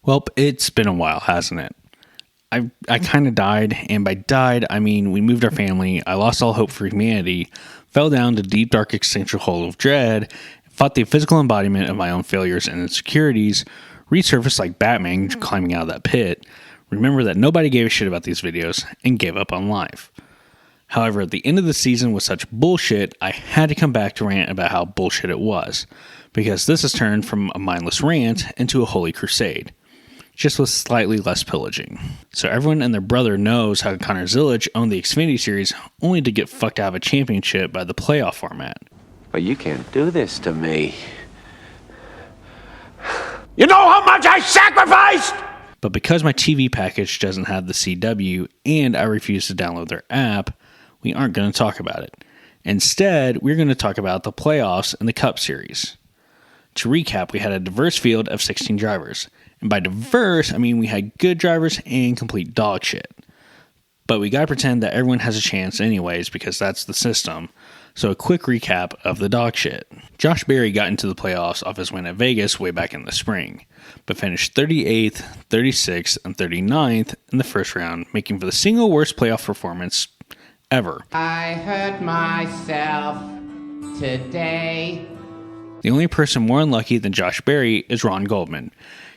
Well, it's been a while, hasn't it? I kind of died, and by died, I mean we moved our family, I lost all hope for humanity, fell down the deep, dark, existential hole of dread, fought the physical embodiment of my own failures and insecurities, resurfaced like Batman climbing out of that pit, remember that nobody gave a shit about these videos, and gave up on life. However, at the end of the season was such bullshit, I had to come back to rant about how bullshit it was, because this has turned from a mindless rant into a holy crusade, just with slightly less pillaging. So everyone and their brother knows how Connor Zilic owned the Xfinity Series only to get fucked out of a championship by the playoff format. But you can't do this to me. You know how much I sacrificed? But because my TV package doesn't have the CW and I refuse to download their app, we aren't going to talk about it. Instead, we're going to talk about the playoffs and the Cup Series. To recap, we had a diverse field of 16 drivers. And by diverse, I mean we had good drivers and complete dog shit. But we gotta pretend that everyone has a chance anyways because that's the system. So a quick recap of the dog shit. Josh Berry got into the playoffs off his win at Vegas way back in the spring, but finished 38th, 36th, and 39th in the first round, making for the single worst playoff performance ever. I hurt myself today. The only person more unlucky than Josh Berry is Ron Goldman.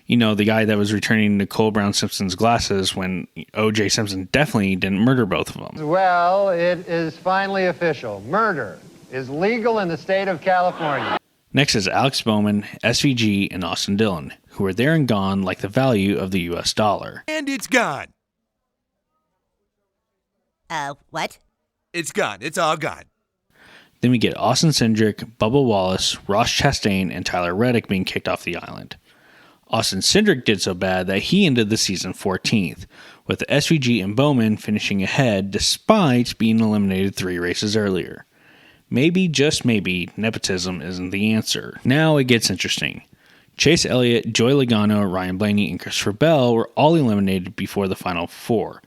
You know, the guy that was returning Nicole Brown Simpson's glasses when O.J. Simpson definitely didn't murder both of them. Well, it is finally official. Murder is legal in the state of California. Next is Alex Bowman, SVG, and Austin Dillon, who are there and gone like the value of the U.S. dollar. And it's gone. What? It's gone. It's all gone. Then we get Austin Cindric, Bubba Wallace, Ross Chastain, and Tyler Reddick being kicked off the island. Austin Cindric did so bad that he ended the season 14th, with the SVG and Bowman finishing ahead despite being eliminated 3 races earlier. Maybe, just maybe, nepotism isn't the answer. Now it gets interesting. Chase Elliott, Joey Logano, Ryan Blaney, and Christopher Bell were all eliminated before the final 4,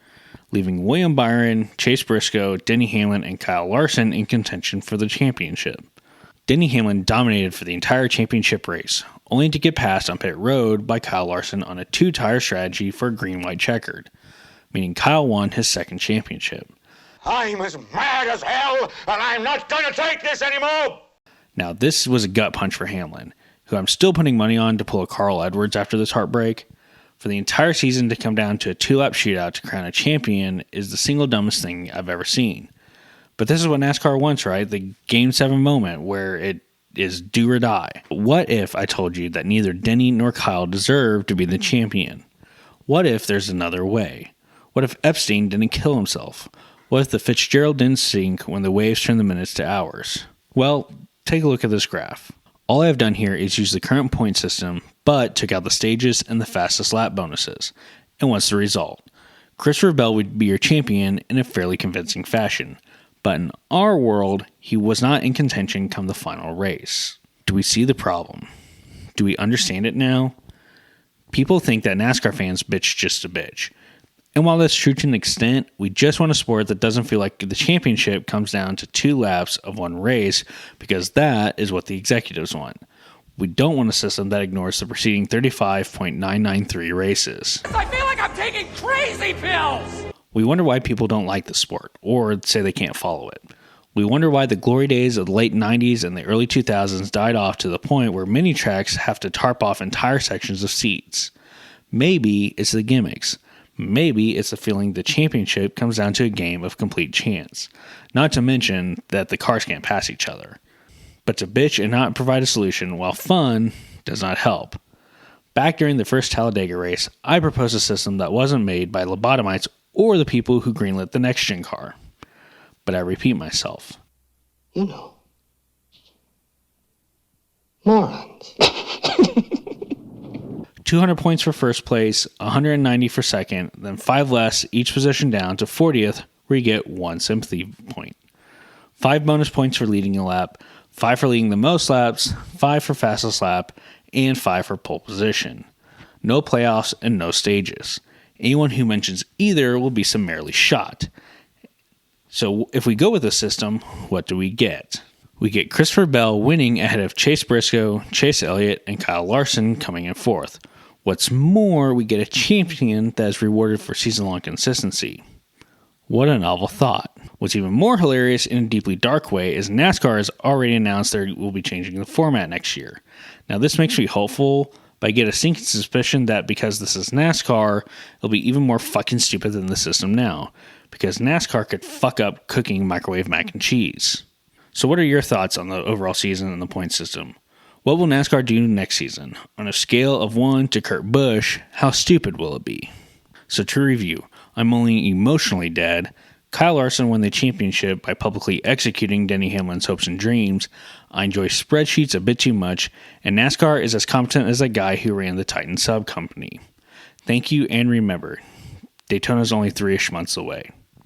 leaving William Byron, Chase Briscoe, Denny Hamlin, and Kyle Larson in contention for the championship. Denny Hamlin dominated for the entire championship race, only to get passed on pit road by Kyle Larson on a 2-tire strategy for a green-white checkered, meaning Kyle won his second championship. I'm as mad as hell, and I'm not going to take this anymore! Now, this was a gut punch for Hamlin, who I'm still putting money on to pull a Carl Edwards after this heartbreak. For the entire season to come down to a 2-lap shootout to crown a champion is the single dumbest thing I've ever seen. But this is what NASCAR wants, right? The Game 7 moment where it is do or die. What if I told you that neither Denny nor Kyle deserve to be the champion? What if there's another way? What if Epstein didn't kill himself? What if the Fitzgerald didn't sink when the waves turned the minutes to hours? Well, take a look at this graph. All I've done here is use the current point system, but took out the stages and the fastest lap bonuses. And what's the result? Christopher Bell would be your champion in a fairly convincing fashion. But in our world, he was not in contention come the final race. Do we see the problem? Do we understand it now? People think that NASCAR fans bitch just to bitch. And while that's true to an extent, we just want a sport that doesn't feel like the championship comes down to 2 laps of one race because that is what the executives want. We don't want a system that ignores the preceding 35.993 races. I feel like I'm taking crazy pills! We wonder why people don't like the sport, or say they can't follow it. We wonder why the glory days of the late 90s and the early 2000s died off to the point where many tracks have to tarp off entire sections of seats. Maybe it's the gimmicks. Maybe it's the feeling the championship comes down to a game of complete chance. Not to mention that the cars can't pass each other. But to bitch and not provide a solution while fun does not help. Back during the first Talladega race, I proposed a system that wasn't made by lobotomites or the people who greenlit the next-gen car. But I repeat myself. You know. Morons. 200 points for first place, 190 for second, then 5 less each position down to 40th, where you get 1 sympathy point. 5 bonus points for leading a lap, 5 for leading the most laps, 5 for fastest lap, and 5 for pole position. No playoffs and no stages. Anyone who mentions either will be summarily shot. So if we go with this system, what do we get? We get Christopher Bell winning ahead of Chase Briscoe, Chase Elliott, and Kyle Larson coming in 4th, What's more, we get a champion that is rewarded for season-long consistency. What a novel thought. What's even more hilarious in a deeply dark way is NASCAR has already announced they will be changing the format next year. Now this makes me hopeful, but I get a sinking suspicion that because this is NASCAR, it'll be even more fucking stupid than the system now, because NASCAR could fuck up cooking microwave mac and cheese. So what are your thoughts on the overall season and the point system? What will NASCAR do next season? On a scale of 1 to Kurt Busch, how stupid will it be? So to review, I'm only emotionally dead. Kyle Larson won the championship by publicly executing Denny Hamlin's hopes and dreams. I enjoy spreadsheets a bit too much, and NASCAR is as competent as that guy who ran the Titan Sub Company. Thank you, and remember, Daytona's only 3-ish months away.